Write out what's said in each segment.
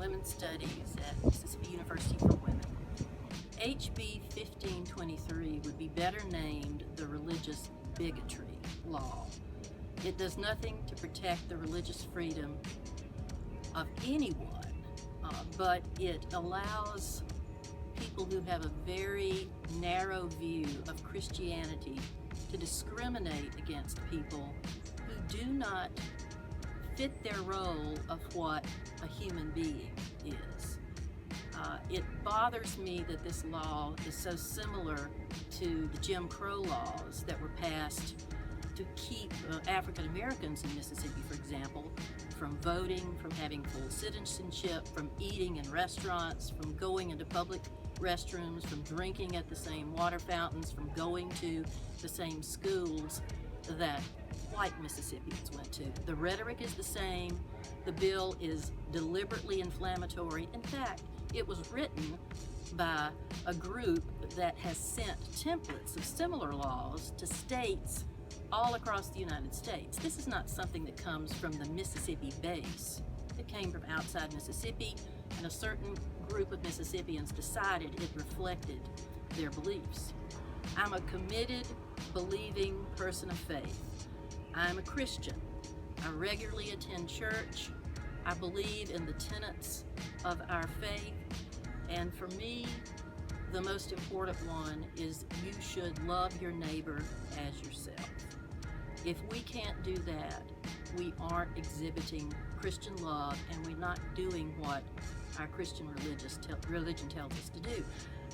Women's Studies at Mississippi University for Women. HB 1523 would be better named the religious bigotry law. It does nothing to protect the religious freedom of anyone, but it allows people who have a very narrow view of Christianity to discriminate against people who do not fit their role of what a human being is. It bothers me that this law is so similar to the Jim Crow laws that were passed to keep African Americans in Mississippi, for example, from voting, from having full citizenship, from eating in restaurants, from going into public restrooms, from drinking at the same water fountains, from going to the same schools that white Mississippians went to. The rhetoric is the same. The bill is deliberately inflammatory. In fact, it was written by a group that has sent templates of similar laws to states all across the United States. This is not something that comes from the Mississippi base. It came from outside Mississippi, and a certain group of Mississippians decided it reflected their beliefs. I'm a committed, believing person of faith. I'm a Christian. I regularly attend church. I believe in the tenets of our faith. And for me, the most important one is you should love your neighbor as yourself. If we can't do that, we aren't exhibiting Christian love, and we're not doing what our Christian religion tells us to do.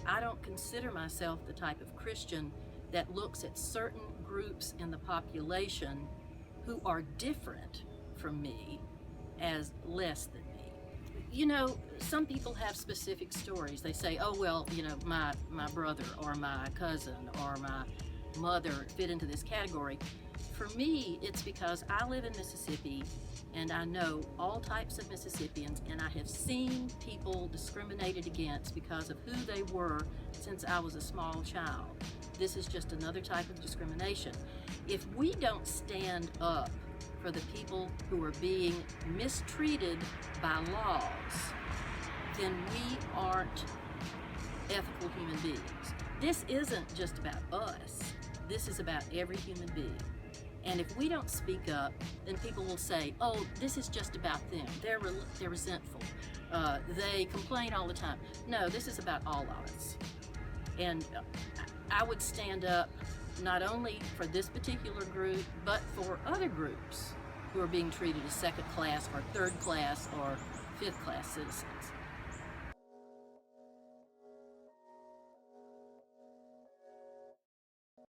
I don't consider myself the type of Christian that looks at certain groups in the population who are different from me as less than me. You know, some people have specific stories. They say, oh, well, you know, my brother or my cousin or my mother fit into this category. For me, it's because I live in Mississippi and I know all types of Mississippians, and I have seen people discriminated against because of who they were since I was a small child. This is just another type of discrimination. If we don't stand up for the people who are being mistreated by laws, then we aren't ethical human beings. This isn't just about us. This is about every human being. And if we don't speak up, then people will say, oh, this is just about them. They're resentful. They complain all the time. No, this is about all of us. And I would stand up not only for this particular group, but for other groups who are being treated as second class or third class or fifth class citizens.